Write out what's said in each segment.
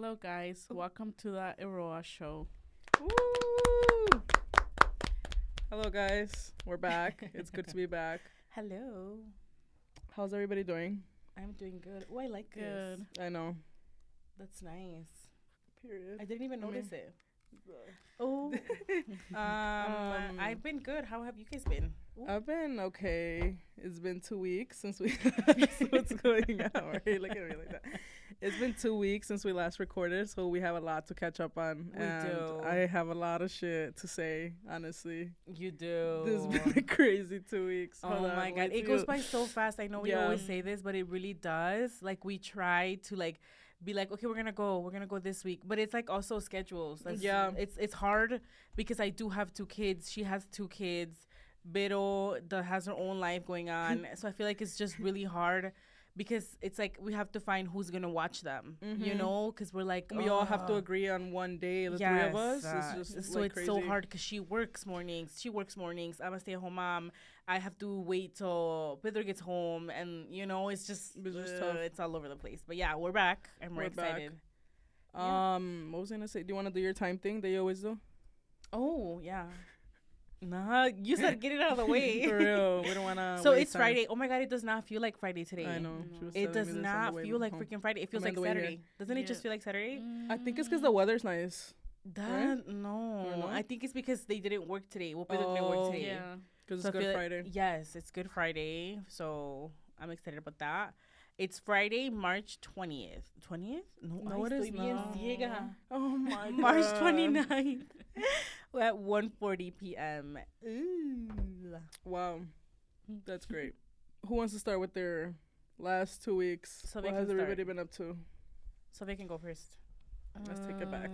Hello, guys. Welcome to the Eroa show. Woo! Hello, guys. We're back. It's good to be back. Hello. How's everybody doing? I'm doing good. Oh, I like Good. this. I know. That's nice. Period. I didn't even notice it. Oh. I've been good. How have you guys been? Ooh. I've been okay. It's been 2 weeks since we what's going on? Right? Look at me like that. It's been 2 weeks since we last recorded, so we have a lot to catch up on. We do. I have a lot of shit to say, honestly. You do. This has been a crazy 2 weeks. Oh Hold on, my God. wait It till goes by so fast. I know we Yeah. always say this, but it really does. Like, we try to, like, be like, okay, we're gonna go this week, but it's like also schedules. Yeah. It's hard because I do have 2 kids. She has 2 kids. Vero has her own life going on, so I feel like it's just really hard because it's like we have to find who's gonna watch them, you know, because we're like we all have to agree on one day, the 3 of us. It's just so like it's crazy. so hard because she works mornings. I'm a stay-at-home mom. I have to wait till Pedro gets home, and you know, it's just tough. it's all over the place. But yeah, we're back and we're excited. What was I gonna say? Do you want to do your time thing that you always do? Oh yeah. Nah, you said get it out of the way. For real, we don't wanna. So waste it's time. Friday. Oh my God, it does not feel like Friday today. I know. She was It telling does me this on the not way feel like home. freaking Friday. It feels I'm on like the way here. Saturday. Doesn't it just feel like Saturday? I think it's because the weather's nice. That Or no. no? I think it's because they didn't work today. Well, Pedro didn't work today. Yeah. Because So I it's Good feel like- Friday. Yes, it's Good Friday. So I'm excited about that. It's Friday, March 20th. 20th? No, it is not. ciega. Oh my god. March 29th at 1:40 p.m. Ooh. Wow, that's great. Who wants to start with their last 2 weeks? So they what can has everybody start. been up to? So they can go first. Let's take it back.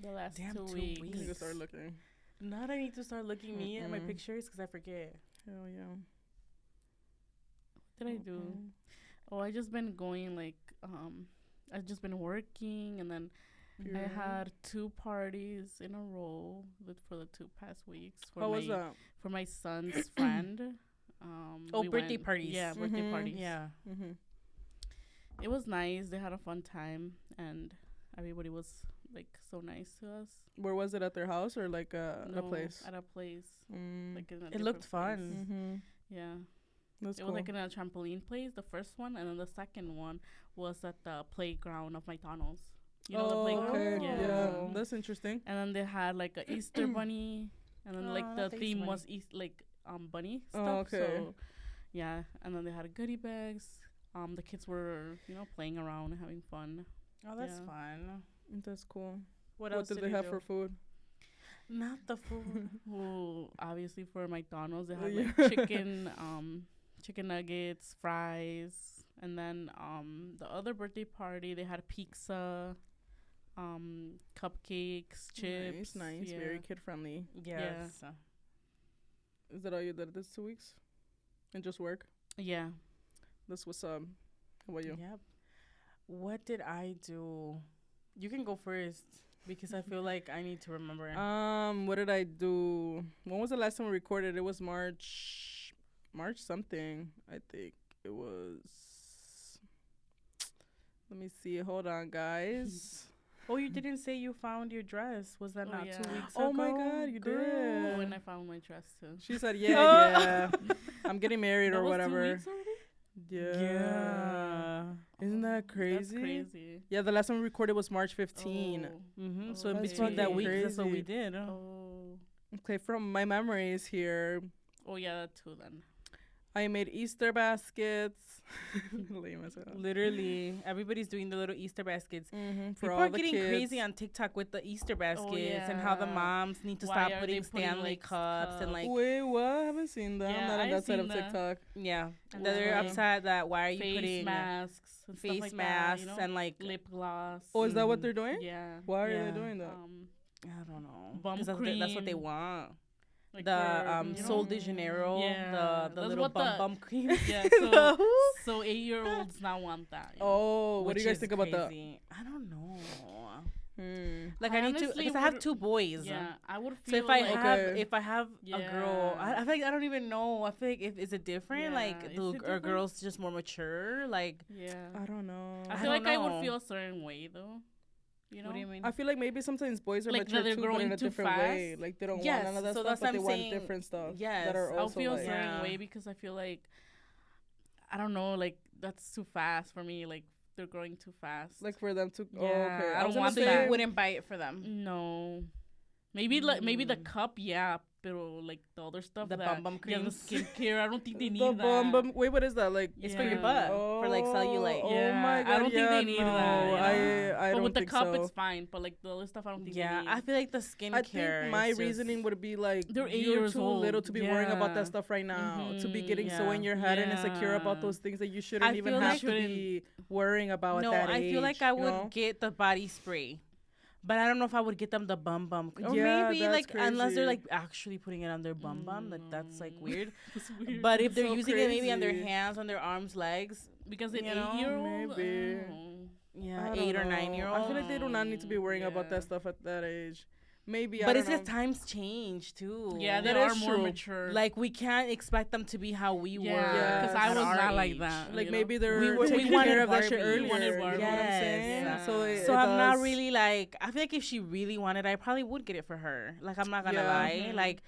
The last Damn, 2 2 weeks. You need to weeks. start looking. Not I need to start looking me at my Mm-mm. pictures because I forget. Hell yeah. What did I do? Oh, I just been going like I've just been working, and then I had 2 parties in a row for the 2 past weeks. How was that? For my son's friend. We Birthday went- parties. Yeah, birthday Mhm. parties. Yeah. Mm-hmm. It was nice. They had a fun time, and everybody was like so nice to us. Where was it, at their house or like a No, place? At a place. Mm. Like in a It looked different fun. place. Mm-hmm. Yeah. That's It cool. was like in a trampoline place, the first one, and then the second one was at the playground of McDonald's. You know the playground? Okay. Yeah. Yeah. That's interesting. And then they had like a Easter bunny, and then like Aw, the thanks, theme bunny. was bunny stuff. Oh, okay. So yeah, and then they had goodie bags. The kids were playing around and having fun. Oh, that's Yeah. fun. That's cool. What What else did they you have do? for food? Not the food. Well, obviously for McDonald's they had Yeah. like chicken nuggets, fries, and then the other birthday party they had pizza, cupcakes, chips. Nice. Yeah. Very kid friendly. Yes. Is that all you did this 2 weeks? And just work? Yeah. That's what's up. How about you? Yep. What did I do? You can go first because I feel like I need to remember. What did I do? When was the last time we recorded? It was March something. I think it was. Let me see. Hold on, guys. Oh, you didn't say you found your dress. Was that Oh, not yeah. 2 weeks ago? Oh my God, you Girl. did. Oh, and I found my dress too. She said, yeah. I'm getting married That or was 2 whatever. weeks already? Yeah. Isn't that crazy? That's crazy. Yeah, the last time we recorded was March 15. Oh. Mm-hmm. Oh, So in that's between that fucking week, that's what we crazy. did. Oh. Okay, from my memories here, Oh yeah, that too then. I made Easter baskets. Lame as hell. Literally, everybody's doing the little Easter baskets. For People all are the getting kids. crazy on TikTok with the Easter baskets and how the yeah. moms need to Why stop are they putting putting, Stanley like, cups and like Wait, what? I haven't seen that. I'm Yeah, not on I've that side of seen that. TikTok. yeah, And that they're like upset that why are you face putting masks and stuff face like masks that, and like lip gloss. Oh, is that what Mhm. they're doing? Yeah. Why are Yeah. they doing that? I don't know Bum 'cause that's what they cream. want. Like The for, Sol de Janeiro, Yeah, the that's little what the- bum cream. Yeah, so 8-year-olds now want that. You know? Oh, what do you which guys is think about that? crazy. I don't know. Hmm. Like I I need to honestly because I have would- 2 boys. Yeah, I would So feel if I like have Okay. if I have a girl, I feel like I don't even know. I feel like is it different? Yeah, Like is the it are different? girls just more mature? Like yeah. I don't know. I I feel like don't I would know. feel a certain way though. You know? What do you mean? I feel like maybe sometimes boys are Like, mature they're too, but growing in a too different way. fast. Like they don't Yes, want none of that so stuff, that's but what they I'm want saying. different stuff. Yes. That are I'll also feel a like, certain Yeah. way because I feel like, I don't know, like, that's too fast for me. Like, they're growing too fast. like for them to. Yeah, Oh, okay. I don't was gonna want So that. you wouldn't buy it for them. No. Maybe maybe the cup, yeah, pero like the other stuff, The that, bum yeah, the creams. skincare, I don't think they need The that. bum. Wait, what is that? Like It's for your Yeah. butt. For like cellulite. Oh Yeah, my god! I don't think yeah, they need no, that. You know? I But don't with the think cup, so. it's fine. But like the other stuff, I don't think Yeah, they I need. feel like the skincare. I think my reasoning would be like They're 8 you're years too old. little to be worrying about Yeah. that stuff right now. To be Mhm, getting so in yeah. your head and insecure about Yeah. those things that you shouldn't I even feel have like to be worrying about No, at that I age. feel like I you would know? get the body spray. But I don't know if I would get them the bum. Or Yeah, maybe that's like unless they're crazy. like actually putting it on their bum. Like that's like weird. It's weird. But if they're So using it maybe on their crazy. hands, on their arms, legs, because an you know, 8-year-old, maybe. yeah, I 8 don't or know. 9-year-old. I feel like they do not need to be worrying about Yeah. that stuff at that age. Maybe, I But don't it's know. just times change too. Yeah, they That are is more true. mature. Like we can't expect them to be how we were. Yeah, because I at was our not like age. that. Like you know? maybe they're We taking wanted care of that shit Barbie. earlier. We wanted You know Barbie. what I'm Yes. saying? Yeah. So, So I'm not does- really like. I feel like if she really wanted, I probably would get it for her. Like I'm not gonna Yeah. lie. Mhm. Like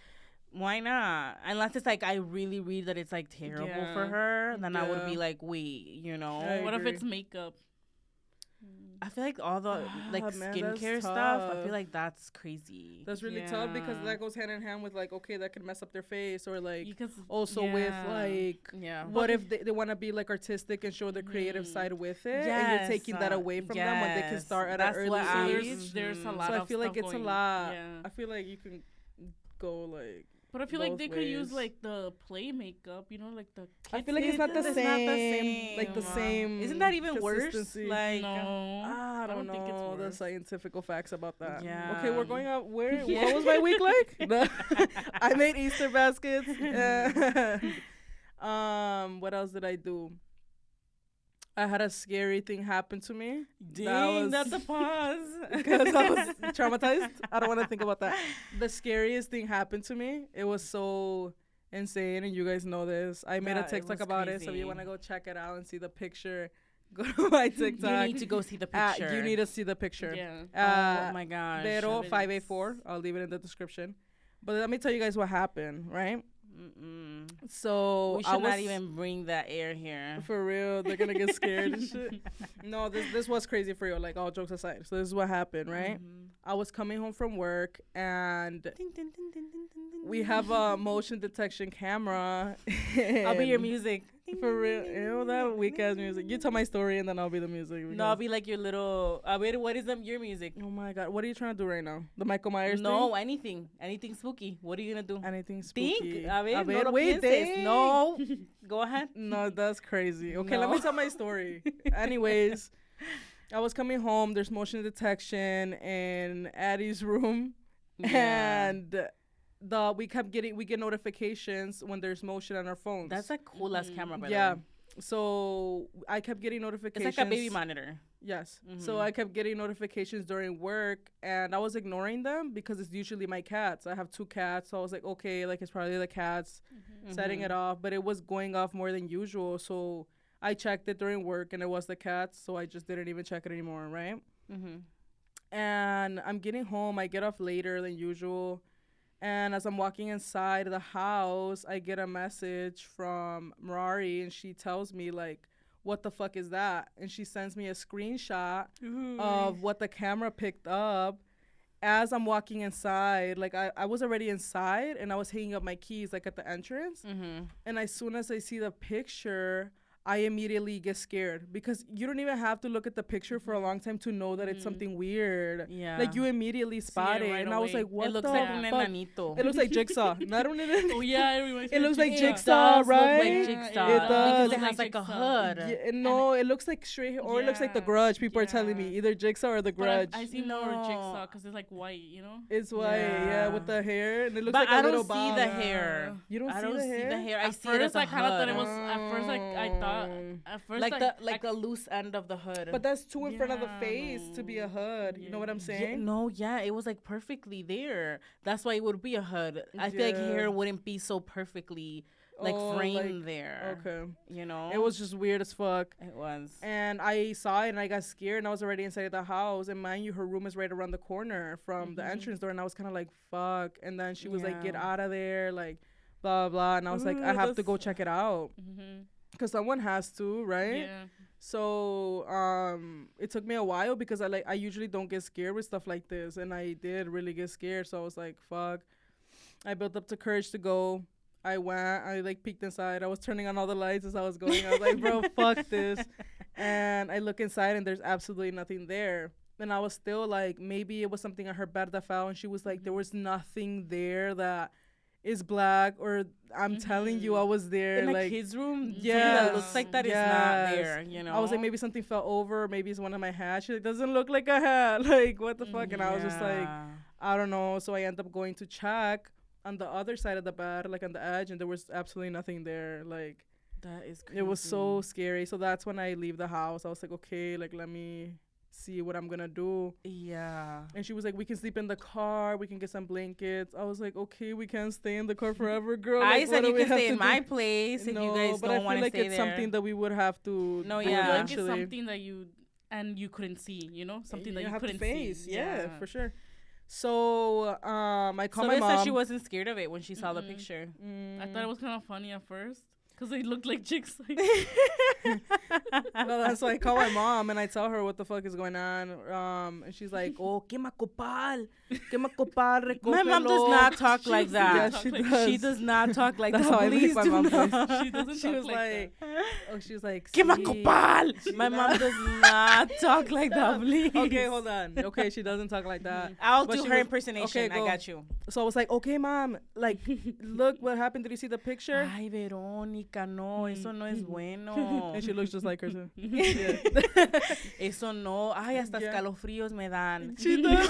why not? Unless it's like I really read that it's like terrible for Yeah. her, then I would Yeah. be like, wait, you know. I What if agree. it's makeup? I feel like all the like Man, that's skincare stuff. I tough. feel like that's crazy. That's really tough because Yeah. that goes hand in hand with like, okay, that could mess up their face or like Because also with yeah. like Yeah. what if they want to be like artistic and show their creative Mhm. side with it and Yes, you're taking that away from them when they can yes. start at That's an what early I- So age. there's a Mhm. lot So I of feel like stuff it's a going- lot. Yeah. I feel like you can go like But I feel like both they could use ways. like the play makeup, you know, like the. I kids feel like it's not the It's same, like the same. same. Isn't that even worse? consistency. Like No, I don't think it's know the worse. scientific facts about that. Yeah. Okay, we're going out. Where? Yeah. What was my week like? No. I made Easter baskets. What else did I do? I had a scary thing happen to me. dang, that's a pause. Because I was traumatized. I don't want to think about that. The scariest thing happened to me. It was so insane, and you guys know this. I made a That- it TikTok was about it, so if crazy. you want to go check it out and see the picture, go to my TikTok. You need to go see the picture. You need to see the picture. Yeah. Oh my gosh. Eroa 584. I'll leave it in the description. But let me tell you guys what happened, right? Mm-mm. So We I should was not even bring that air here. for real. They're gonna get scared and shit. No, this was crazy for real. Like all jokes aside. So this is what happened, right? Mhm. I was coming home from work and Ding, ding, ding, ding, ding, ding, ding, we ding. have a motion detection camera. I'll be your and- music. For real. Ew, that weak ass music. You tell my story and then I'll be the music. No, I'll because- be like your little. Wait, what is your music? Oh my god. What are you trying to do right now? The Michael Myers No, anything spooky. What are you gonna do? thing? Anything spooky. Think. A ver, no lo wait, pienses. think. No. Go ahead. No, that's crazy. Okay, let me No. tell my story. Anyways, I was coming home. There's motion detection in Addie's room, Yeah. and we get notifications when there's motion on our phones. That's a cool ass camera, by yeah. the way. So I kept getting It's notifications. like a baby monitor. Yes. So Mhm. I kept getting notifications during work, and I was ignoring them because it's usually my cats. I have 2 cats, so I was like, okay, like it's probably the cats setting it off, but it was going off more than usual. So I checked it during work, and it was the cats, so I just didn't even check it anymore, right? Mm-hmm. And I'm getting home. I get off later than usual. And as I'm walking inside the house, I get a message from Marari, and she tells me, like, what the fuck is that? And she sends me a screenshot of what the camera picked up as I'm walking inside. Like, I was already inside, and I was hanging up my keys, like, at the entrance. Mm-hmm. And as soon as I see the picture, I immediately get scared because you don't even have to look at the picture for a long time to know that it's something weird. Yeah. Like you immediately spot it, right and I was away. like, "What It looks the like un fuck?" enanito. It looks like Jigsaw. Not an Oh yeah, it reminds me It of looks like It Jigsaw, does right? look like Yeah, Jigsaw. it does. Because it has like a hood. Yeah, no, it looks like straight hair, or it looks like The Yeah, Grudge. People are telling me yeah. either Jigsaw or The But Grudge. I see more No. Jigsaw because it's like white, you know. It's white, yeah, with the hair, and it looks But like a I little don't see bob. the hair. You don't I see don't the see hair? the hair. I At see it as first, a I kind of thought it was. hood. At first, I thought. At first, Like the loose end of the hood. But that's too in front of the Yeah, face to be a hood. You know what I'm saying? Yeah, it was like perfectly there. That's why it would be a hood. I feel like Yeah. hair wouldn't be so perfectly like Oh, framed there. Okay. You know, It was just weird as fuck. It was. And I saw it and I got scared and I was already inside the house. And mind you, her room is right around the corner from the entrance door. And I was kind of like, fuck. And then she was like, get out of there. Like, blah, blah. And I was like, I have to go check it out. Because someone has to, right? Yeah. So it took me a while because I usually don't get scared with stuff like this. And I did really get scared. So I was like, fuck. I built up the courage to go. I went, I like peeked inside. I was turning on all the lights as I was going. I was like, bro, fuck this. And I look inside and there's absolutely nothing there. And I was still like, maybe it was something on her bed that fell. And she was like, there was nothing there that is black, or I'm telling you I was there. In like his room, yeah, that looks like that is not there, you know? I was like, maybe something fell over. Maybe it's one of my hats. She's like, doesn't look like a hat. Like, what the fuck? And I was just like, I don't know. So I end up going to check on the other side of the bed, like on the edge, and there was absolutely nothing there. Like, that is crazy. It was so scary. So that's when I leave the house. I was like, okay, like, let me see what I'm gonna do. Yeah. And she was like, we can sleep in the car, we can get some blankets. I was like, okay, we can't stay in the car forever, girl. I like, said you can stay in my place if you guys don't want to stay there. But I feel like it's something that we would have to do eventually. Like it's something that you couldn't see, you know? Something that you couldn't face. see. Yeah, for sure. So I called my mom. So said she wasn't scared of it when she saw the picture. I thought it was kind of funny at first. Because they look like chicks. Like no, so I call my mom and I tell her what the fuck is going on. And she's like, oh, quema copal. Quema copal, recógelo. My mom does not talk like that. Yeah, she does. She does not talk like That's that. how I Please make my do mom not. voice. She doesn't She talk was like oh, she was like, quema copal. My mom does not talk like that, please. Okay, hold on. Okay, she doesn't talk like that. I'll But do she her was- impersonation. okay, I go. got you. So I was like, okay, mom, like, look what happened. Did you see the picture? Ay, Verónica, no, eso no es bueno. And she looks just like her too. Eso no. Ay, hasta Yeah. escalofríos me dan. She does.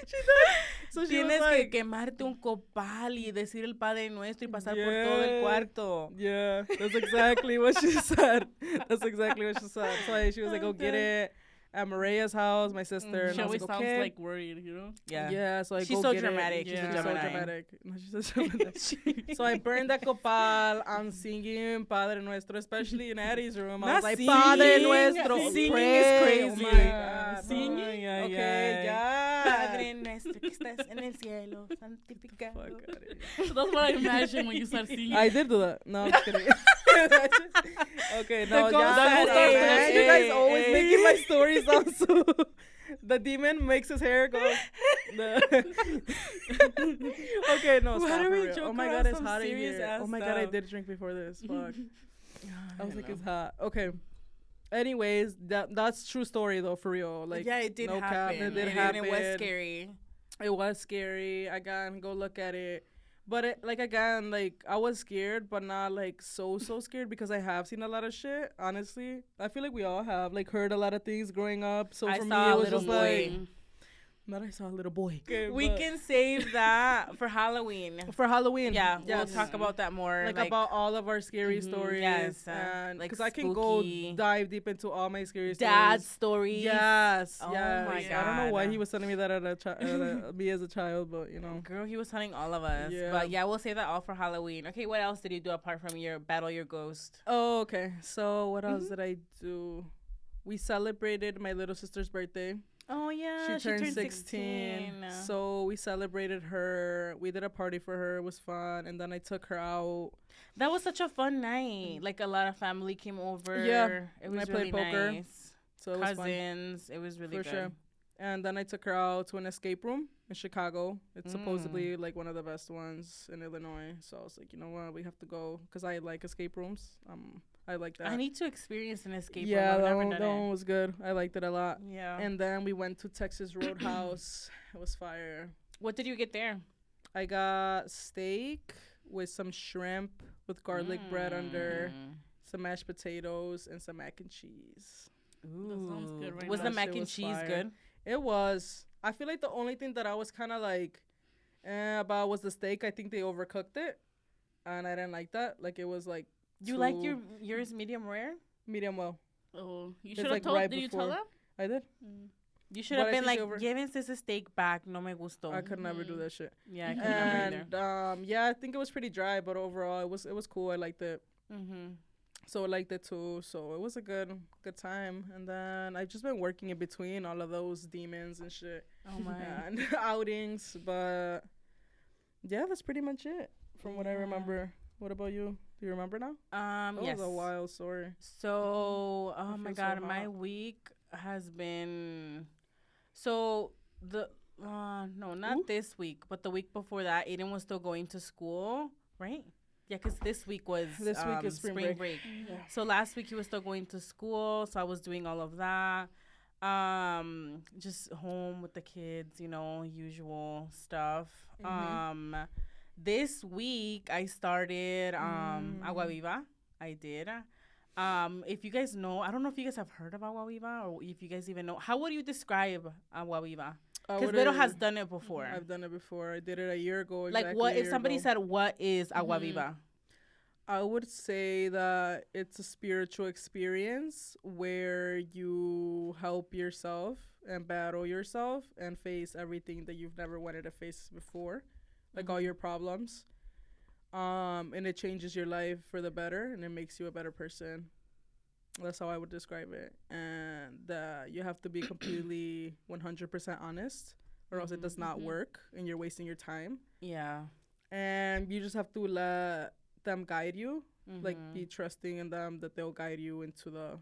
She does. So she was Tienes like, que quemarte un copal y decir el Padre Nuestro y pasar por Yeah. todo el cuarto. yeah, that's exactly what she said. That's exactly what she said. So she was like, go get it at Maria's house, my sister. And she I was always like, sounds okay. like worried, you know? Yeah. Yeah, so I She's go so get dramatic. It. She's a Yeah, so Gemini. dramatic. No, she's so dramatic. So I burned that copal. I'm singing Padre Nuestro, especially in Addie's room. I Not was like, singing. Padre Nuestro. Singing pray. is crazy. Oh my God. Singing? No. Okay, yeah. Padre Nuestro que estás en el cielo, santificado. Fuck outta here. So that's what I imagine when you start singing. I did do that. No, I'm just kidding. Okay, no, The ghost yeah. starts Man, you guys dancing. always making my stories sound so. The demon makes his hair go. Okay, no, Why stop do for we real. joke Oh my around God, it's some hot in serious here. ass Oh my God, I stuff? did drink before this. Fuck. I was like, know. it's hot. Okay. Anyways, that's true story though, for real. Like, yeah, it did no cap, happen. it did and happen. it was scary. It was scary. I got to go look at it. But it, like, again, like, I was scared, but not like so scared because I have seen a lot of shit. Honestly, I feel like we all have like heard a lot of things growing up. So I for me, saw it a was little just boy. like, not I saw a little boy. Okay, We can save that for Halloween. for Halloween. Yeah, yes. we'll talk about that more. like about all of our scary Mhm, stories. yes, and like because I can spooky. go dive deep into all my scary dad stories. stories. Yes, Oh yes. my I don't know why God. he was telling me that at me as a child, but you know. Girl, he was telling all of us. Yeah. But yeah, we'll save that all for Halloween. Okay, what else did you do apart from your battle your ghost? Oh, okay. So what else did I do? We celebrated my little sister's birthday. Oh yeah, She turned 16. So we celebrated her. We did a party for her. It was fun. And then I took her out. that was such a fun night. Like a lot of family came over. Yeah, It and was I played really poker. nice. So it was fun. Cousins. It was really For good. sure. And then I took her out to an escape room in Chicago. It's supposedly like one of the best ones in Illinois. So I was like, you know what? We have to go because I like escape rooms. I like that. I need to experience an escape room. yeah, I've that never one, done that it. one was good. I liked it a lot. Yeah. And then we went to Texas Roadhouse. It was fire. What did you get there? I got steak with some shrimp with garlic bread under, some mashed potatoes, and some mac and cheese. Ooh. sounds good right Was now. the That mac shit and was cheese fire. good? It was. I feel like the only thing that I was kind of like about was the steak. I think they overcooked it, and I didn't like that. Like, it was like You like too yours medium rare? medium well. Oh, you It's should have like told. right Did you before. tell them? I did. You should But have I been think like, llévense ese steak back. No me gustó. I could never do that shit. Yeah, I could never either. And yeah, I think it was pretty dry, but overall it was cool. I liked it. So I liked it too. So it was a good time. And then I've just been working in between all of those demons and shit. Oh my. And outings, but yeah, that's pretty much it from what I remember. What about you? Do you remember now? That Yes. was a wild story. So, oh my God, so my hot. week has been so no, not this week, but the week before that, Aiden was still going to school, right? Yeah, because this week was This week is spring break. Yeah. So last week he was still going to school, so I was doing all of that. Just home with the kids, usual stuff. This week I started Agua Viva. I did. If you guys know, I don't know if you guys have heard of Agua Viva or if you guys even know. How would you describe Agua Viva? Because Vero has done it before. I've done it before. I did it a year ago. Like, what if somebody said, what is Agua Viva? I would say that it's a spiritual experience where you help yourself and battle yourself and face everything that you've never wanted to face before, like all your problems. And it changes your life for the better, and it makes you a better person. That's how I would describe it. And you have to be completely 100% honest, or else it does not work, and you're wasting your time. Yeah. And you just have to let them guide you, like be trusting in them that they'll guide you into the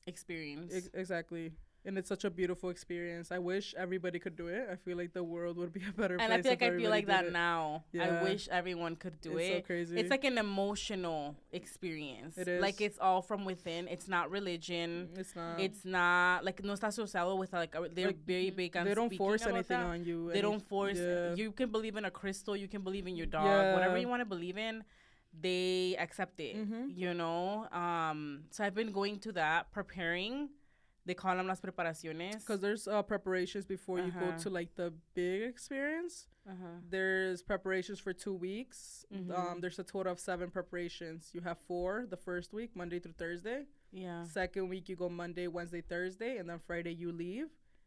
experience. Exactly. And it's such a beautiful experience. I wish everybody could do it. I feel like the world would be a better place. And I feel like that now. Yeah. I wish everyone could do it. It's so crazy. It's like an emotional experience. It is. Like, it's all from within. It's not religion. It's not like no está asociado with like they're like, very big on. They don't force anything that. on you. They don't force. Yeah. You can believe in a crystal. You can believe in your dog. Whatever you want to believe in, they accept it. So I've been going to that, preparing. They call them las preparaciones. Because there's preparations before you go to like the big experience. There's preparations for 2 weeks. There's a total of 7 preparations. You have 4 the first week, Monday through Thursday. Yeah. Second week you go Monday, Wednesday, Thursday, and then Friday you leave.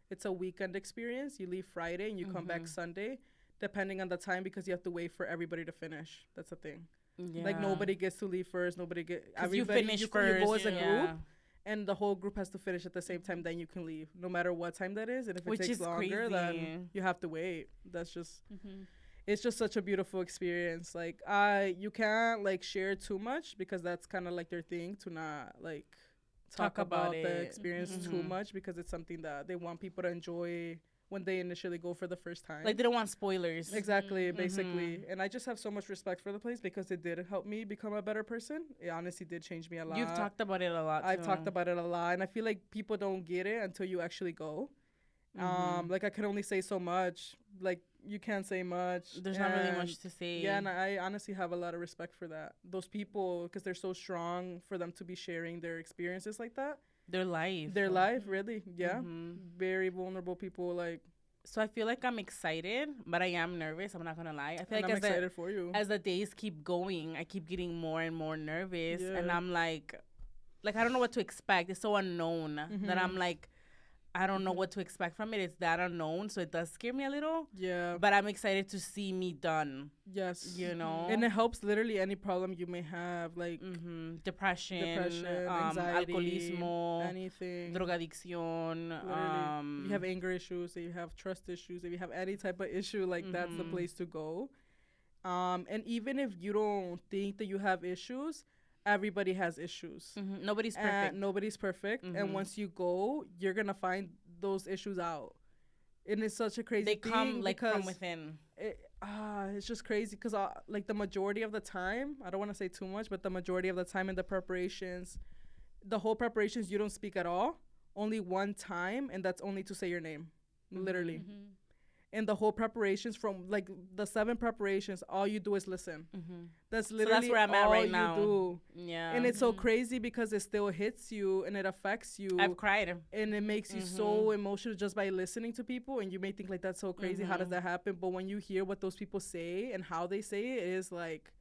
It's a weekend experience. You leave Friday and you come back Sunday, depending on the time, because you have to wait for everybody to finish. That's the thing. Yeah. Like nobody gets to leave first. Everybody you finish first. You go as a group. And the whole group has to finish at the same time. Then you can leave, no matter what time that is. And if it takes longer, then you have to wait. That's just, it's just such a beautiful experience. Like, you can't like share too much because that's kind of like their thing to not like talk about the experience too much, because it's something that they want people to enjoy when they initially go for the first time. Like, they don't want spoilers. Exactly, basically. And I just have so much respect for the place because it did help me become a better person. It honestly did change me a lot. You've talked about it a lot, I've talked about it a lot. And I feel like people don't get it until you actually go. Like, I can only say so much. Like, you can't say much. There's not really much to say. Yeah, and I honestly have a lot of respect for that. Those people, because they're so strong, for them to be sharing their experiences like that. Their life. Their life, really. Yeah. Very vulnerable people, like. So I feel like I'm excited, but I am nervous. I'm not going to lie. I feel like I'm excited for you. As the days keep going, I keep getting more and more nervous. Yeah. And I'm like, I don't know what to expect. It's so unknown that I'm like, I don't know what to expect from it. It's that unknown, so it does scare me a little. Yeah. But I'm excited to see me done. Yes. And it helps literally any problem you may have, like depression, anxiety, alcoholismo, anything, drogadicción. You have anger issues, if you have trust issues, if you have any type of issue, like that's the place to go. And even if you don't think that you have issues, everybody has issues. Nobody's perfect. And once you go, you're gonna find those issues out. And it's such a crazy thing. They come like from within. It's just crazy because like the majority of the time, I don't want to say too much, but the majority of the time in the preparations, the whole preparations, you don't speak at all. Only one time, and that's only to say your name, literally. And the whole preparations, from like the 7 preparations, all you do is listen. That's literally that's where I'm at right now. Do. Yeah. And it's so crazy because it still hits you and it affects you. I've cried. And it makes you so emotional just by listening to people. And you may think like, that's so crazy. How does that happen? But when you hear what those people say and how they say it, it is like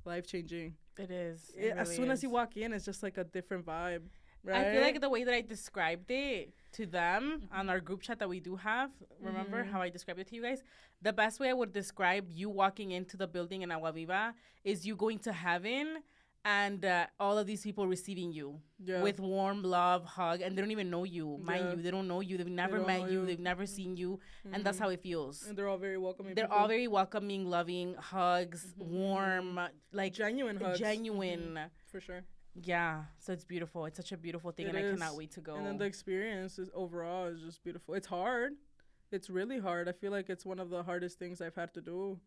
life-changing. It is. As soon as you walk in, it's just like a different vibe. Right? I feel like the way that I described it to them on our group chat that we do have, remember how I described it to you guys? The best way I would describe you walking into the building in Agua Viva is you going to heaven and all of these people receiving you with warm love, hug, and they don't even know you, mind you. They don't know you. They've never met you. They've never seen you, and that's how it feels. And they're all very welcoming. They're all very welcoming, loving, hugs, warm, like genuine hugs. Genuine. For sure. Yeah, so it's beautiful. It's such a beautiful thing, and I cannot wait to go. And then the experience overall is just beautiful. It's hard. It's really hard. I feel like it's one of the hardest things I've had to do,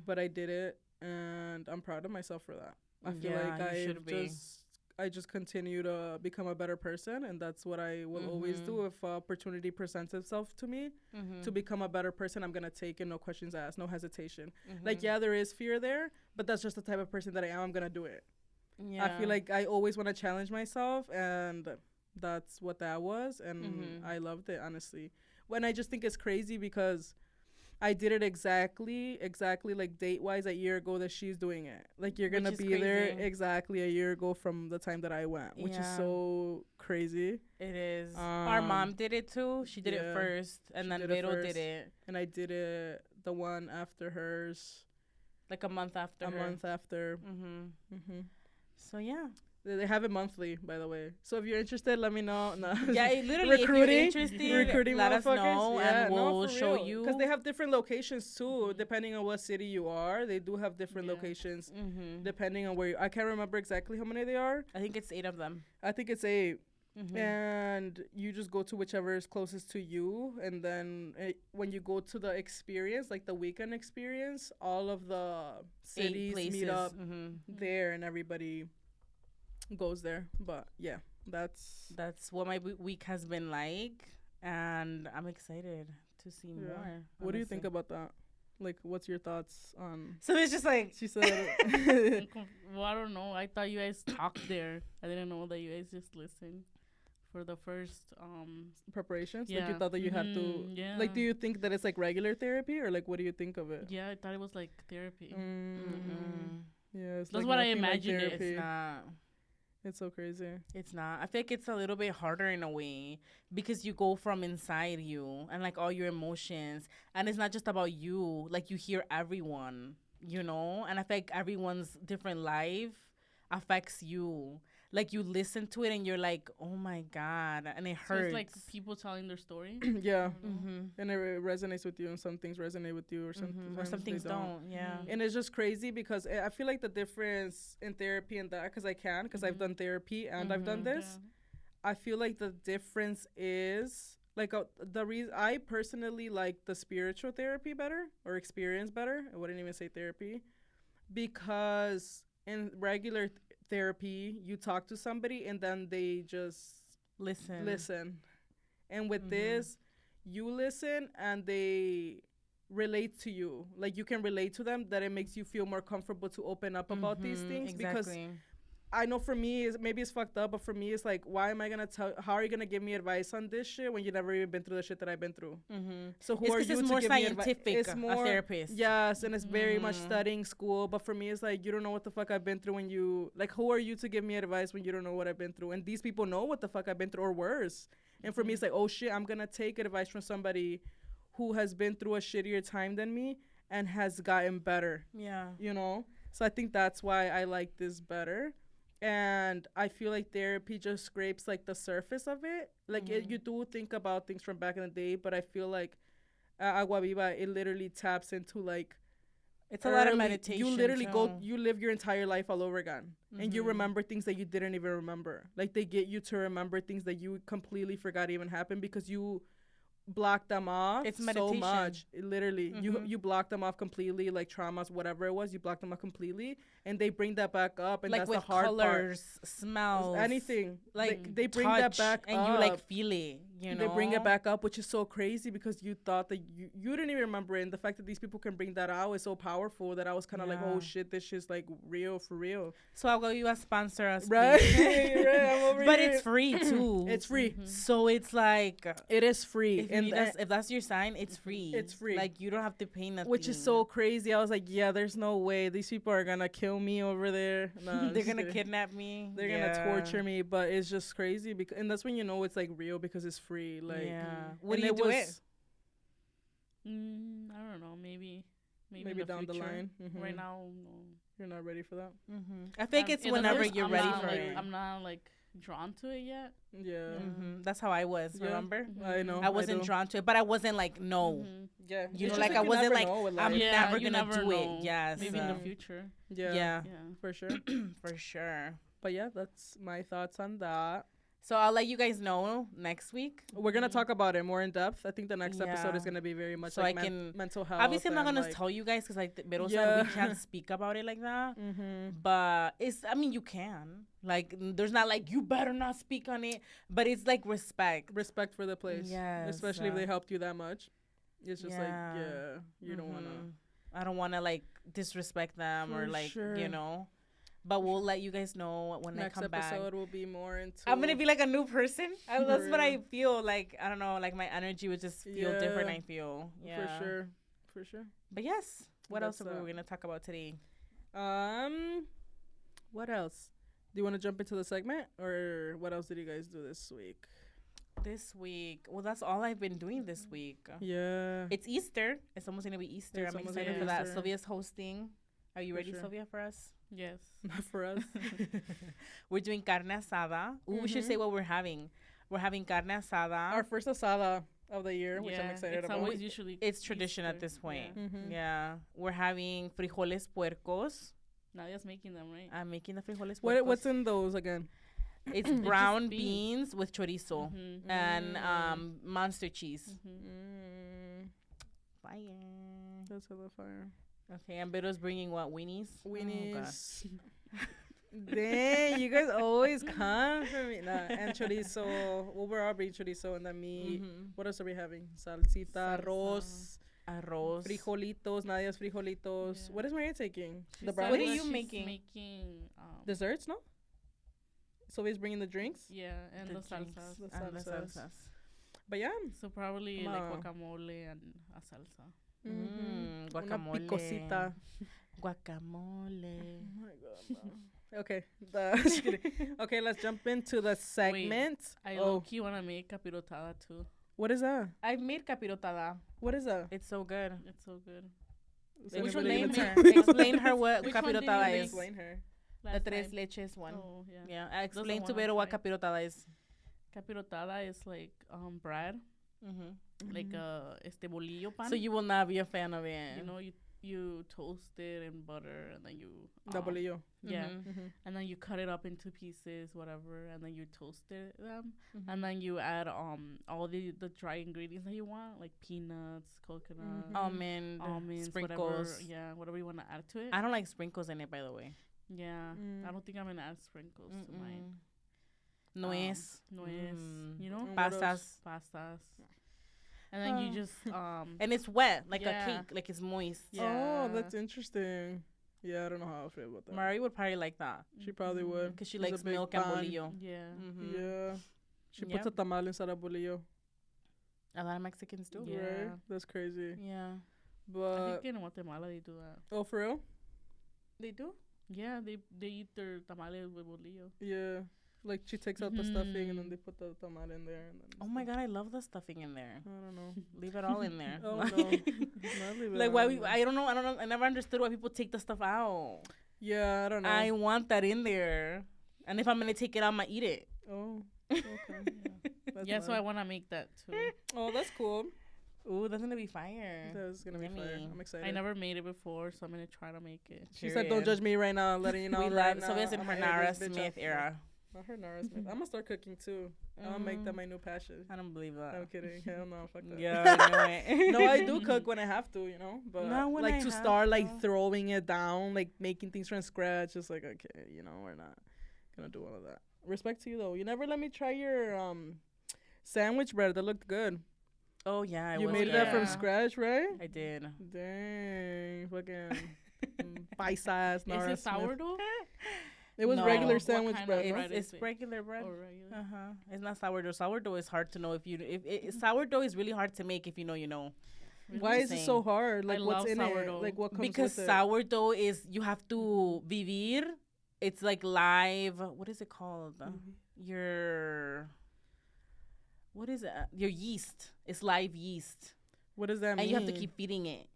but I did it, and I'm proud of myself for that. I feel like I just continue to become a better person, and that's what I will always do. If opportunity presents itself to me to become a better person, I'm gonna take it, no questions asked, no hesitation. Like, yeah, there is fear there, but that's just the type of person that I am. I'm gonna do it. Yeah. I feel like I always want to challenge myself, and that's what that was, and I loved it, honestly. When I just think it's crazy because I did it exactly like date-wise a year ago that she's doing it. Like, you're going to be crazy. There exactly a year ago from the time that I went, which is so crazy. It is. Our mom did it too. She did it first, and then Vero did it. And I did it the one after hers. Like a month after her. A month after. So, yeah. They have it monthly, by the way. So if you're interested, let me know. No. Yeah, literally, if you're interested, let us know, and we'll show you. Because they have different locations, too, depending on what city you are. They do have different locations, depending on where you... I can't remember exactly how many they are. I think it's 8 of them. I think it's 8. And you just go to whichever is closest to you. And then when you go to the experience, like the weekend experience, all of the cities meet up there, and everybody... goes there. But yeah, that's what my week has been like, and I'm excited to see more. What do you think about that? Like, what's your thoughts on... So it's just like... She said... Well, I don't know. I thought you guys talked there. I didn't know that you guys just listened for the first... preparations? Yeah. Like, you thought that you had to... Yeah. Like, do you think that it's like regular therapy, or like, what do you think of it? Yeah, I thought it was like therapy. Yeah, it's that's like what I imagined. Like it's not. It's so crazy. It's not. I feel like it's a little bit harder in a way because you go from inside you and like all your emotions, and it's not just about you. Like, you hear everyone, you know, and I feel like everyone's different life affects you. Like, you listen to it and you're like, oh my God, and it hurts. So it's like people telling their story. Yeah. And it resonates with you, and some things resonate with you, or some things don't. Yeah. And it's just crazy because I feel like the difference in therapy and that, because I've done therapy and I've done this. Yeah. I feel like the difference is like the reason I personally like the spiritual therapy better, or experience better. I wouldn't even say therapy, because in regular therapy, you talk to somebody and then they just listen. And with this, you listen and they relate to you. Like, you can relate to them, that it makes you feel more comfortable to open up about these things. Exactly. Because I know for me, maybe it's fucked up, but for me, it's like, why am I going to how are you going to give me advice on this shit when you never even been through the shit that I've been through? So who are you to give me advice? It's more therapist. Yes, and it's very much studying school, but for me, it's like, you don't know what the fuck I've been through when you, like, who are you to give me advice when you don't know what I've been through? And these people know what the fuck I've been through, or worse. And for me, it's like, oh shit, I'm going to take advice from somebody who has been through a shittier time than me and has gotten better. Yeah. You know? So I think that's why I like this better. And I feel like therapy just scrapes like the surface of it. Like you do think about things from back in the day, but I feel like Agua Viva, it literally taps into like, it's a lot of meditation. You literally you live your entire life all over again, and you remember things that you didn't even remember. Like, they get you to remember things that you completely forgot even happened because you block them off. It's meditation. So much. Literally, you block them off completely, like traumas, whatever it was, you block them off completely, and they bring that back up, and like that's the hard colors, part. Smells, anything. Like they bring that back and up, you like feel it. You know, they bring it back up, which is so crazy because you thought that you didn't even remember it. And the fact that these people can bring that out is so powerful that I was kind of like, oh shit, this shit's like real for real. So I'll go you a sponsor us, right? Right, I'm over but here. it's free too. It's free. So it's like it is free. If And if that's your sign, it's free. It's free. Like, you don't have to pay nothing. which is so crazy. I was like, yeah, there's no way these people are gonna kill me over there. No, I'm They're just gonna kidding. kidnap me. They're gonna torture me, but it's just crazy because, and that's when you know it's like real because it's free. Like, yeah. Would and you do it? I don't know. Maybe in the down the future. line. Right now, no. You're not ready for that. I think it's In the whenever first, you're I'm ready not, for like, it. I'm not like drawn to it yet. Yeah. That's how I was. Yeah. Remember? I know. I wasn't drawn to it, but I wasn't like no. Yeah. You It's know, just like I you wasn't never like know with I'm life. never you gonna never do know. it. Yes. Maybe in the future. Yeah. Yeah. For sure. For sure. But yeah, that's my thoughts on that. So I'll let you guys know next week. We're gonna talk about it more in depth. I think the next episode Yeah. is gonna be very much So like I can- mental health. Obviously, I'm not and, gonna like, tell you guys because like Vero said, Yeah. we can't speak about it like that. Mm-hmm. But I mean, you can. Like, there's not like you better not speak on it. But it's like respect. Respect for the place. Yes. Especially if they helped you that much. It's just like, Yeah. yeah, you don't wanna. I don't want to like disrespect them or For like sure. you know. But we'll let you guys know when Next I come back. episode will be more into. I'm gonna be like a new person. That's what I real. feel like. I don't know. Like my energy would just feel different. Yeah. I feel. Yeah. For sure. But yes. What else That's are we gonna talk about today? What else? Do you want to jump into the segment, or what else did you guys do this week? This week. Well, that's all I've been doing this week. Yeah. It's Easter. It's almost gonna be Easter. It's I'm almost excited gonna for be that. Easter. Sylvia's hosting. Are you For ready, sure. Sylvia, for us? Yes. Not for us. We're doing carne asada. Ooh, we should say what we're having. We're having carne asada. Our first asada of the year, which I'm excited it's about. always usually It's tradition at Easter. this point. Yeah. Mhm. Yeah. We're having frijoles puercos. Nadia's making them, right? I'm making the frijoles puercos. What's in those again? It's just brown beans. beans with chorizo Mm-hmm. and monster cheese. Fire. That's hella fire. Okay, and Bero's bringing what? Weenies? Weenies. Dang, you guys always come for me. Nah, and chorizo. Well, we're all bringing chorizo and then meat. What else are we having? Salsita, Salsa. arroz, Arroz. frijolitos, Nadia's frijolitos. Yeah. What is Maria taking? She The said brownies? What are that you she's making? Making Desserts, no? Sylvia's bringing the drinks. yeah, and the drinks salsas. The and the salsas. salsas. But yeah. So probably like Wow. guacamole and a salsa. Mm, Una guacamole. picosita. Guacamole. Oh my god. No. Okay. Just kidding. Okay, let's jump into the segment. I Oh, low-key want to make capirotada too. what is that? I've made capirotada. What is that? It's so good. It's so good. Is Which one anybody named gonna her? take- Explain her what Which one did you capirotada make? is. Explain her. The Last tres time. leches one. Oh, yeah. Yeah, I Those are explained to one I Vero what tried. capirotada is. Capirotada is like bread, like bolillo pan. So you will not be a fan of it. you know you toast it in butter and then you The bolillo. yeah, Mhm. and then you cut it up into pieces, whatever, and then you toast them, Mhm. and then you add all the dry ingredients that you want, like peanuts, coconut, Almonds, almonds, sprinkles. whatever, yeah, whatever you want to add to it. I don't like sprinkles in it, by the way. Yeah, Mm. I don't think I'm gonna add sprinkles to mine. Nuez. Nuez, you know, And what else? Pastas. pastas, and then you just And it's wet, like Yeah. a cake, like it's moist. Yeah. Oh, that's interesting. Yeah, I don't know how I feel about that. Mari would probably like that She probably would. because she She's a likes big milk and fan. bolillo. yeah. Mm-hmm. Yeah. She Yep. puts a tamal inside a bolillo. A lot of Mexicans do. Yeah. Right? That's crazy. Yeah. I But think in Guatemala they do that. oh, for real? They do? Yeah, they eat their tamales with bolillo. Yeah. Like she takes out the stuffing and then they put the tamal in there. And then Oh my god, I love the stuffing in there. I don't know. Leave it all in there. Oh no. Not leave it Like why out. we? I don't know. I never understood why people take the stuff out. Yeah, I don't know. I want that in there. And if I'm gonna take it out, I'm gonna eat it. Oh. Okay. That's Yeah, so I nice. want to make that too. Oh, that's cool. Ooh, that's gonna be fire. That's gonna be fire. Yummy. I'm excited. I never made it before, so I'm gonna try to make it. She said, "Don't Period. judge me right now." I'm letting you know. We right love Sylvia's in now, her I'ma air Nara this bitch Smith out. era. Not her Nara Smith. I'm gonna start cooking too. I'm gonna make that my new passion. I don't believe that. I'm kidding. Hell no, fuck that. Yeah, I know it. No, I do cook when I have to, you know. But Not when like I to have start to. like throwing it down, like making things from scratch. It's like okay, you know, we're not gonna do all of that. Respect to you though. You never let me try your sandwich bread. That looked good. Oh yeah, You made that from Yeah. scratch, right? I did. Dang, fucking paisas. Is it sourdough? It was No. regular What sandwich kind of bread. No? bread? It's is it? regular bread. Or regular? It's not sourdough. Sourdough is hard to know sourdough is really hard to make if you know, you know. Why is it so hard? Like, I what's love in sourdough. it? Like, what comes Because with it? sourdough is you have to vivir. It's like live. What is it called? Your what is it? Your yeast. It's live yeast, What does that mean? and you have to keep feeding it.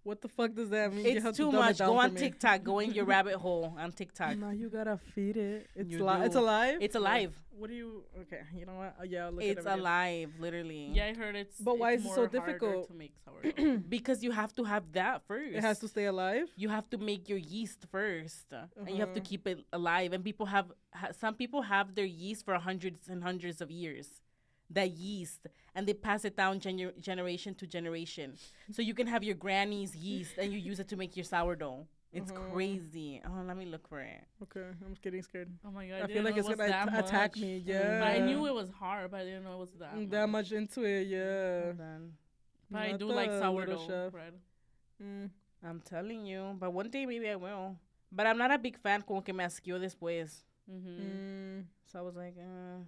What the fuck does that mean? You have It's to too dumb it much. down Go for on me. TikTok. Go in your rabbit hole on TikTok. No, you gotta feed it. It's You It's do. alive. It's alive. What do you? Okay, you know what? Yeah, I'll look It's it up again. alive, literally. Yeah, I heard it's. But why it's is it so more harder difficult? to make sourdough? Because you have to have that first. It has to stay alive. You have to make your yeast first, and you have to Uh-huh. keep it alive. And people have some people have their yeast for hundreds and hundreds of years. That yeast, and they pass it down generation to generation. So you can have your granny's yeast, and you use it to make your sourdough. It's crazy. Oh, let me look for it. Okay, I'm getting scared. Oh my god! I feel like it's gonna attack me. Yeah, But I knew it was hard, but I didn't know it was that much into it. Yeah, Hold on. But I Not do like the little sourdough chef. bread. I'm telling you, but one day maybe I will. But I'm not a big fan como que me asqueó después. So I was like, oh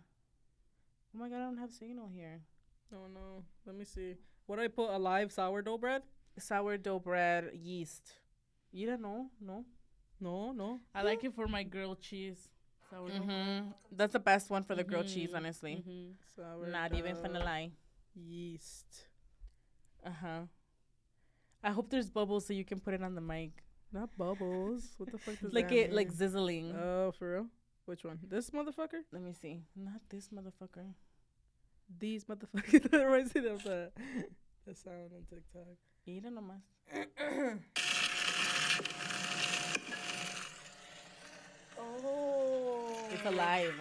my god, I don't have signal here. Oh no, let me see. What do I put? Alive sourdough bread? Sourdough bread yeast. You don't know? No. No. I like it for my grilled cheese. Sourdough. That's the best one for the grilled cheese, honestly. Sourdough. Not even finna lie. Yeast. I hope there's bubbles so you can put it on the mic. Not bubbles. What the fuck does Like that it, mean? like sizzling. Oh, for real? Which one? This motherfucker? Let me see. Not this motherfucker. These motherfuckers. That reminds me of the sound on TikTok. Mira nomás. Oh. It's alive.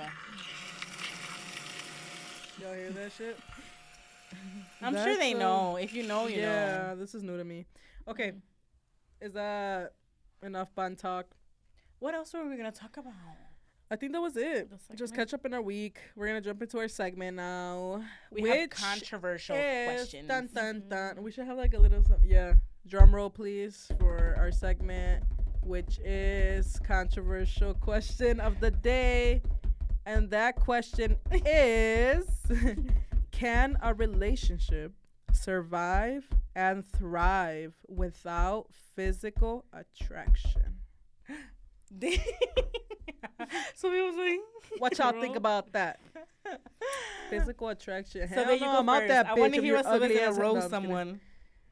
Y'all hear that shit? I'm sure they know. If you know, you know. Yeah, this is new to me. Okay. Is that enough bun talk? What else were we going to talk about? I think that was it. Just catch up in our week. We're going to jump into our segment now. We have controversial questions. Dun, dun, dun. We should have like a little, drum roll, please, for our segment, which is controversial question of the day. And that question is, can a relationship survive and thrive without physical attraction? So we was like, What y'all think about that? Physical attraction. so Hell there you no, go I'm out first. that I bitch. want to if hear you're what Sylvia's ugly gonna as roast no, I'm kidding. someone.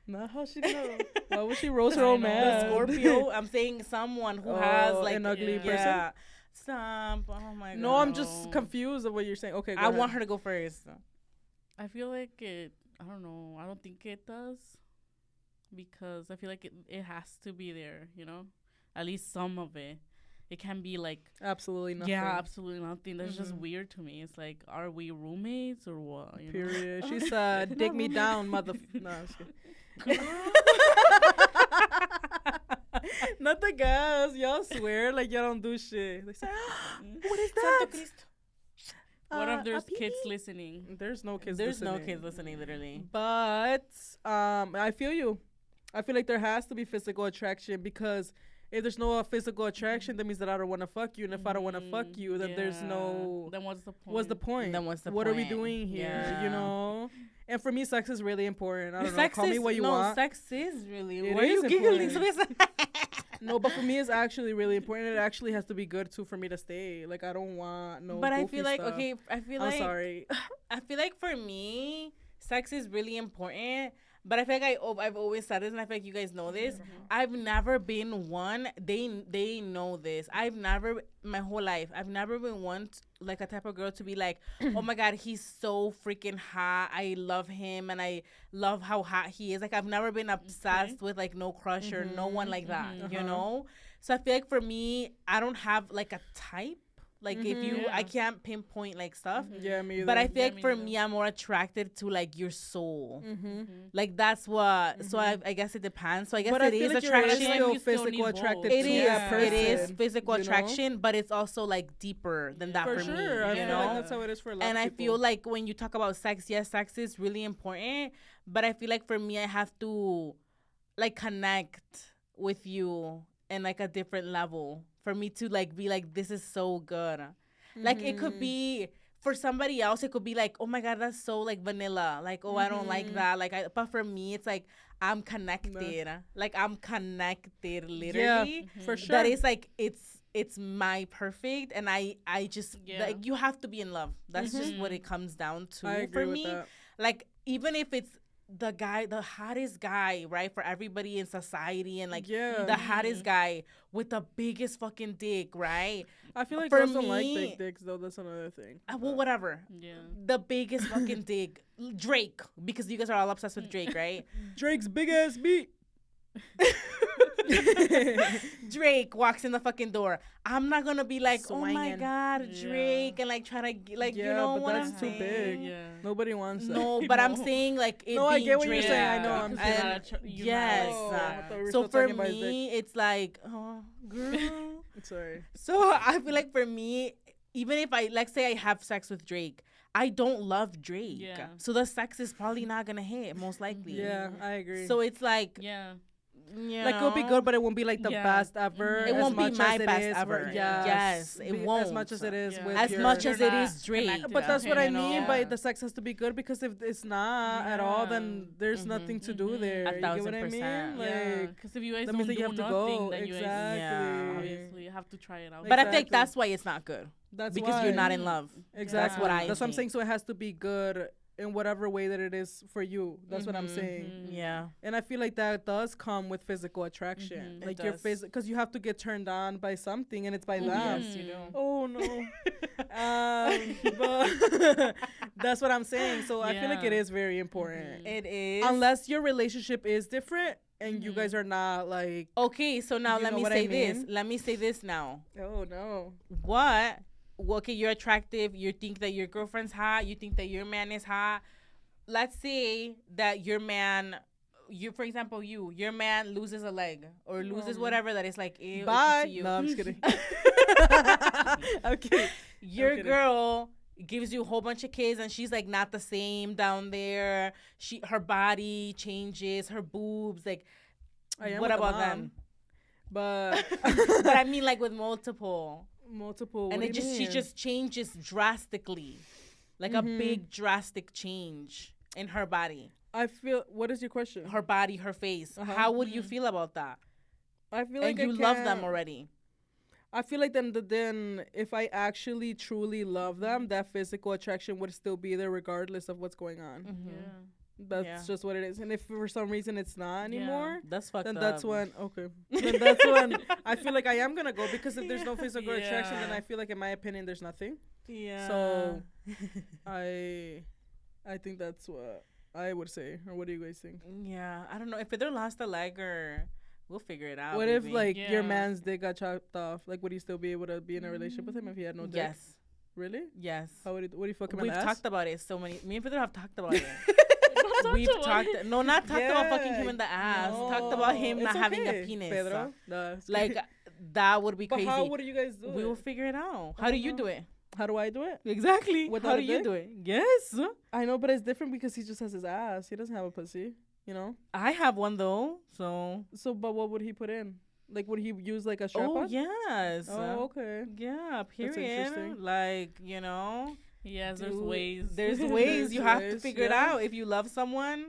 Not how she gonna. Why would she roast her I own know. man? The Scorpio. I'm saying someone who has like an ugly yeah. person. Yeah. Stop. Oh my god. No, I'm just confused of what you're saying. Okay, go ahead. want her to go first. I feel like it. I don't know. I don't think it does, because I feel like it has to be there. You know, at least some of it. It can be like absolutely nothing. Yeah, absolutely nothing. That's just weird to me. It's like, are we roommates or what? You Period. know? She said, "Dig me down, mother." No, I'm just kidding. Not the guys. Y'all swear like y'all don't do shit. They say, "What is that?" Santo Cristo. What if there's a kids pee-pee? listening? There's no kids. There's no listening. kids listening, literally. But I feel you. I feel like there has to be physical attraction, because if there's no physical attraction, that means that I don't want to fuck you, and if I don't want to fuck you, then there's no. Then what's the point? What's the point? Then what's the what are we point? doing here? Yeah. You know. And for me, sex is really important. I don't know. Sex Call me is- what you no, want. sex is really. It Why are you is giggling? important. No, but for me, it's actually really important. It actually has to be good too for me to stay. Like, I don't want no. But I goofy feel like stuff. okay. I feel I'm like sorry. I feel like for me, sex is really important. But I feel like I've always said this, and I feel like you guys know this. I've never been one. They know this. I've never my whole life. I've never been one like a type of girl to be like, oh my god, he's so freaking hot. I love him, and I love how hot he is. Like I've never been obsessed with like no crush or no one like that. You know. So I feel like for me, I don't have like a type. Like if you, I can't pinpoint like stuff. Yeah, me either. But I feel Yeah, like me for neither. me, I'm more attracted to like your soul. Like that's what. So I guess it depends. So I guess But it I feel is like attraction. you're still You still physical need both. attracted It to is. that person. It is physical you know? attraction, but it's also like deeper than that For for, sure. me. I You feel know. like that's how it is for a lot And of I people. feel like when you talk about sex, yes, sex is really important. But I feel like for me, I have to like connect with you in like a different level for me to like be like, this is so good. Like it could be for somebody else, it could be like, oh my God, that's so like vanilla. Like, oh, I don't like that. Like, but for me, it's like I'm connected. Like I'm connected, literally. Yeah, for sure. That is like it's my perfect, and I just like, you have to be in love. That's just what it comes down to. I agree for with me. that. Like even if it's the hottest guy, right, for everybody in society, and like the hottest guy with the biggest fucking dick, right? I feel like for girls don't like me- big dicks though. That's another thing. Well, whatever. Yeah. The biggest fucking dick, Drake, because you guys are all obsessed with Drake, right? Drake's big ass beat. Drake walks in the fucking door. I'm not gonna be like, oh my Swinging. God, Yeah. Drake, and like try to like, Yeah, you know but what that's I'm too saying? big. Yeah. Nobody wants that. No, but I'm No. saying like it No, I being get what you're Drake. saying. I know. I'm Because saying. you're not you're Yes. not- Oh, I thought we were So still for talking about his me, it's like, oh, girl. Sorry. So I feel like for me, even if I, like, say I have sex with Drake, I don't love Drake. Yeah. So the sex is probably not gonna hit, most likely. Yeah, I agree. So it's like, Yeah. you like it'll be know, good, but it won't be like the Yeah. best ever. It as won't be much my as it best is ever. for- Yes, it won't. As much as it is Yeah. with as your, much as You're it not is Drake. connected But that's what I you know? mean by Yeah. the sex has to be good, because if it's not at all, then there's nothing to do there. You get what I mean? 1,000%. Like, Because if you guys that don't means that do you have to nothing, go. then you guys Exactly. obviously you have to try it out. But I think Exactly. that's why it's not good. That's Because why. you're not in love. Exactly. That's what I That's what I'm think. saying. So it has to be good in whatever way that it is for you. That's what I'm saying. Yeah. And I feel like that does come with physical attraction. Mhm. Like It your does. because you have to get turned on by something, and it's by them. Yes, you do. Oh no. But that's what I'm saying. So I feel like it Yeah. is very important. It is. Unless your relationship is different and you guys are not like, Okay, so now You let know me what say I this. mean? Let me say this now. oh no. What? Well, okay, you're attractive. You think that your girlfriend's hot. You think that your man is hot. Let's say that your man, for example, your man loses a leg or loses whatever that is like, ew, Bye. to you. No, I'm just kidding. Okay. Your kidding. girl gives you a whole bunch of kids and she's like not the same down there. Her body changes, her boobs, like, I am what with the about mom. them? But But I mean, like with multiple. multiple. And what it do you she mean? just changes drastically, like a big drastic change in her body, I feel. What is your question? her body, her face. Uh-huh. How would you feel about that? I feel like And you I love them can't- already. I feel like then if I actually truly love them, that physical attraction would still be there regardless of what's going on. Mm-hmm. Yeah. That's Yeah. just what it is. And if for some reason it's not anymore, That's fucked then up. that's when then that's when I feel like I am gonna go, because if there's no physical attraction, then Yeah. I feel like in my opinion there's nothing. Yeah. So I think that's what I would say. Or what do you guys think? yeah, I don't know if they lost a leg or we'll figure it out. What if baby. like your Yeah. man's dick got chopped off? Like, would he still be able to be in a relationship with him if he had no dick? Yes. Really? Yes. How would he? Would he fuck him in We've the ass? talked about it so many. Me and Pedro have talked about it. Don't We've talk about talked. it. No, not talked about fucking Yeah. him in the ass. No, Talked about him it's not having a okay, penis. Pedro. No, it's Like okay. that would be But crazy. how would you guys do We will it? figure it out. I How do don't you know. do it? How do I do it? Exactly. Without How a do you dick? do it? Yes. I know, but it's different because he just has his ass. He doesn't have a pussy, you know? I have one though. So. So, but what would he put in? Like, would he use like a strap Oh on? yes. Oh, okay. Yeah. Period. interesting. Like, you know. Yes, there's do- ways. There's ways. You have to ways, figure it yeah. out. If you love someone.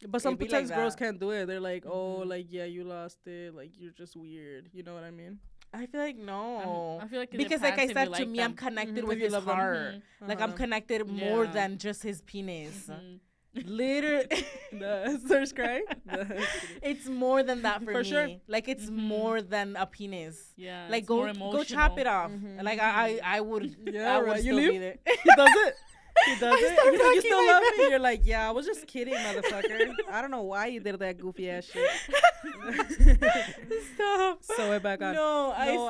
But It'd be like sometimes girls that. can't do it. They're like, oh, Mhm. like, yeah, you lost it. Like, you're just weird. You know what I mean? I feel like no. I feel like it Because like I depends if said, you to like me, I'm them. connected Mhm. with If you his love them. heart. Mhm. Like I'm Uh-huh. connected more Yeah. than just his penis. Mhm. Literally, There's cry. it's more than that for, For me. sure. Like it's Mhm. more than a penis. Yeah. Like it's more go chop it emotional. off. Mhm. Like I would Yeah, I would right. You still leave? be there. He does it. He does it. start He's like, you talking still like love that. me? You're like, yeah, I was just kidding, motherfucker. I don't know why you did that goofy ass shit. Stop. Sew it back on. No, No,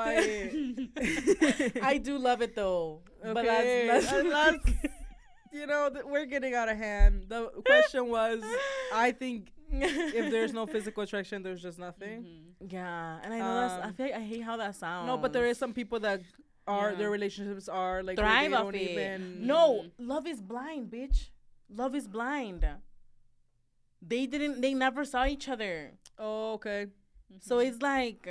I do love it though. But Okay, that's you know, we're getting out of hand. The question was, I think if there's no physical attraction, there's just nothing. Mhm. yeah, and I know I Um, feel like I hate how that sounds. No, but there is some people that are Yeah. their relationships are like where thrive they off don't it. even. No, love is blind, bitch. Love is blind. They never saw each other. Oh, okay. So it's like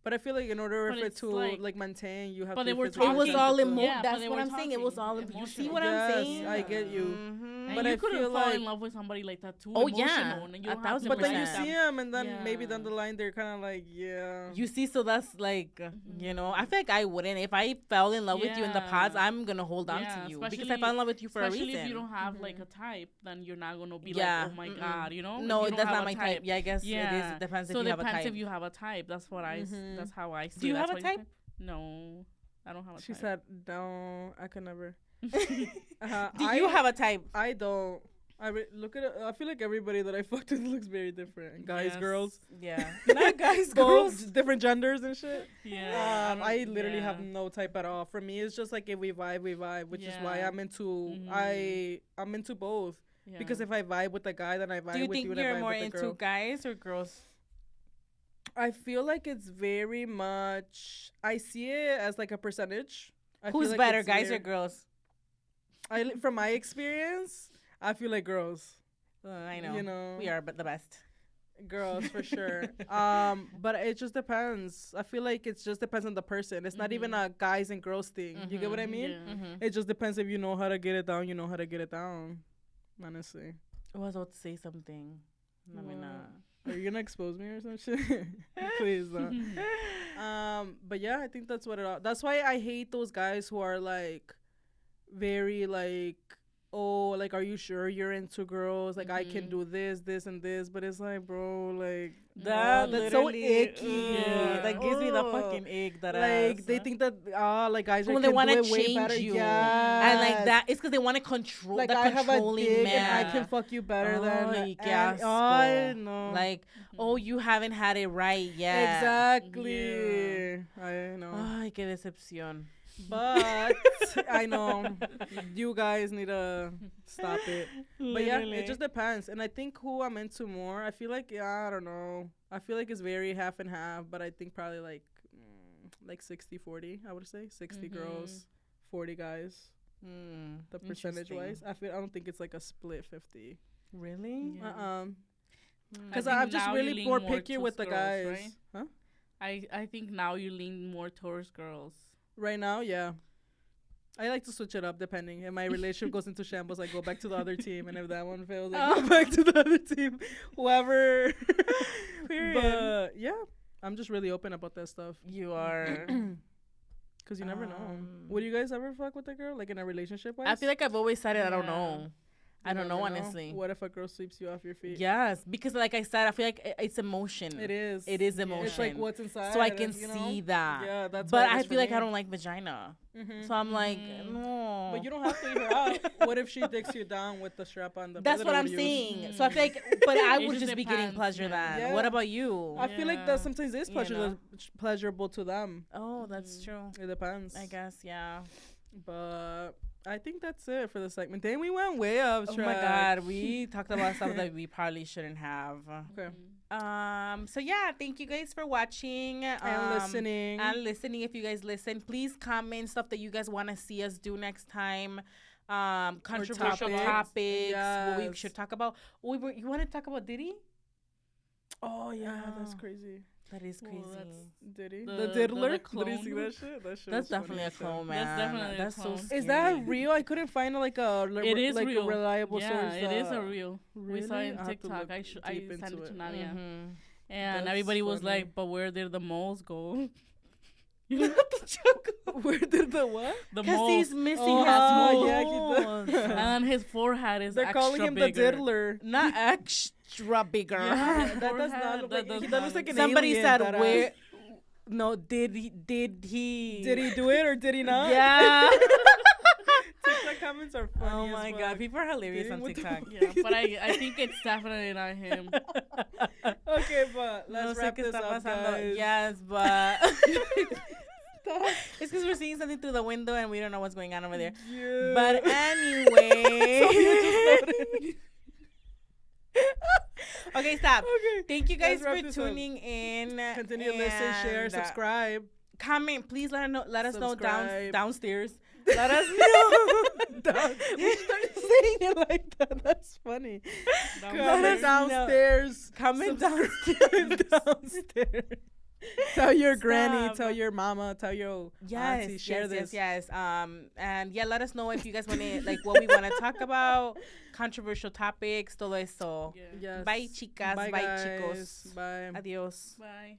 But I feel like in order But for it it's to like- maintain, you have but to. they were It talking. was all Yeah, but that's they what were I'm saying. It was all talking you see emotional. what I'm saying? I get you. Mhm. And But you I could feel fall like- in love with somebody like that too. Oh, emotional, yeah, and you a don't have to thousand But then you percent. see them, and then maybe Yeah. down the line they're kind of like, yeah. You see, so that's like, you know, I feel like I wouldn't. If I fell in love with you in the past, Yeah. I'm gonna hold on Yeah, to you because I especially- fell in love with you for a Especially reason. if you don't have like a type, then you're not gonna be Yeah, like, oh my mm-mm. god, you know. No, If you that's don't not have my a type. Yeah, I guess it is. It depends So if you have a depends type. if you have a type. That's what that's how I see. Do you That's have a why type? No, I don't have a She type. said, no, I could never. Do you have a type? I don't. Look at it. I feel like everybody that I fucked with looks very different. Guys, Yes. girls, Yeah, not guys, girls. both different genders and shit. Yeah, I literally have no type at all. For me, it's just like if we vibe, which is why Yeah. I'm into. Mhm. I'm into both Yeah. because if I vibe with a guy, then I vibe Do you with think you, and I you're vibe more with a into girl. guys or girls? I feel like it's very much. I see it as like a percentage. I feel Who's like better, it's guys or very- girls? From my experience, I feel like girls. I know. You know, We are but the best. girls for sure. But it just depends. I feel like it just depends on the person. It's not even a guys and girls thing. You get what I mean? Yeah. Mm-hmm. It just depends if you know how to get it down. You know how to get it down. Honestly, I was about to say something. Let me Well, not. are you gonna expose me or some shit? Please don't. But yeah, I think that's what it. That's why I hate those guys who are like, very like, oh, like, are you sure you're into girls? Like, I can do this, and this. But it's like, bro, like, That that's so literally- icky. Yeah, that gives me the Ugh. fucking ick. That Like ass. they think that like guys are When they can want do to it way change better. you, Yes. and like that, it's because they want to control. Like the I have a controlling dick man. and I can fuck you better than. Ay, qué And, asco. I know. Like, oh, you haven't had it right yet. Exactly. I know. Ay, qué decepción. But I know you guys need to stop it. But yeah, it just depends. And I think who I'm into more, I feel like, I don't know. I feel like it's very half and half, but I think probably like 60-40, I would say. 60 girls, 40 guys. The percentage wise. I don't think it's like a split 50. Really? Yeah. Because I think I'm just now you really lean more more picky with the towards guys. girls, right? Huh? I think now you lean more towards girls. Right now, yeah. I like to switch it up depending. If my relationship goes into shambles, I go back to the other team. And if that one fails, I go back to the other team. Whoever. Period. But yeah, I'm just really open about that stuff. You are. Because you never know. Would you guys ever fuck with a girl? Like in a relationship? I feel like I've always said it. I don't Yeah. know. I don't know, honestly. What if a girl sweeps you off your feet? Yes, because like I said, I feel like it's emotion. It is. It is Yeah. emotion. It's like what's inside. So I and can it's, you know? see that. Yeah, that's But what it I is for feel like me. I don't like vagina. Mhm. So I'm like, no. But you don't have to eat her out. What if she dicks you down with the strap on the That's what I'm use? saying. So I feel like, but I It would just just be getting depends, pleasure yeah. then. Yeah. What about you? I feel like Yeah. that sometimes is You know? pleasurable to them. Oh, that's true. It depends. I guess, yeah. But I think that's it for the segment. Then we went way off Oh track. my God, we talked about stuff that we probably shouldn't have. Okay. So yeah, thank you guys for watching And listening. And listening, if you guys listen, please comment stuff that you guys want to see us do next time. Controversial topics. What we Yes. should talk about. You want to talk about Diddy? Oh yeah, that's Oh. crazy. That is crazy. Well, that's- Did he? The- The the diddler? Did you clone. see that shit? That shit That's was funny definitely a as shit. clone, man. That's definitely a That's so clone. scary. Is that real? I couldn't find like It is like real. a reliable Yeah, source. it is a real. We saw really? it I'll on have to TikTok. look I deep sent into it to it. Nadia, Mhm. and That's everybody was funny. like, "But where did the moles go?" Where did the what? The Because moles. he's missing Oh, his moles. yeah, he does. And then his forehead is They're extra calling him bigger. the diddler. Not extra bigger. Yeah, That does forehead, not look that like. does That not looks like look- an Somebody alien, said that ass. where. No, did he? Did he do it or did he not? Yeah. TikTok comments are funny. Oh as my fuck. God, people are hilarious Dang, on what the TikTok. Yeah, but I think it's definitely not him. Okay, but No let's sé wrap qué this está up, pasando. guys. Yes, but it's because we're seeing something through the window and we don't know what's going on over there. Yeah. But anyway. Okay, stop. Okay. Thank you guys Let's wrap for this up. tuning in. Continue to listen, share, and, subscribe. comment. Please let us know Subscribe. downstairs. Let us know. You started saying it like that. That's funny. Let Comment us know. downstairs. Comment Subscribe downstairs. downstairs. Tell your granny, Stop. tell your mama, tell your auntie, share this. Yes. And yeah, let us know if you guys want to, like, what we want to talk about, controversial topics, todo eso. Yeah. Yes. Bye, chicas. Bye, Bye, guys. chicos. Bye. Adios. Bye.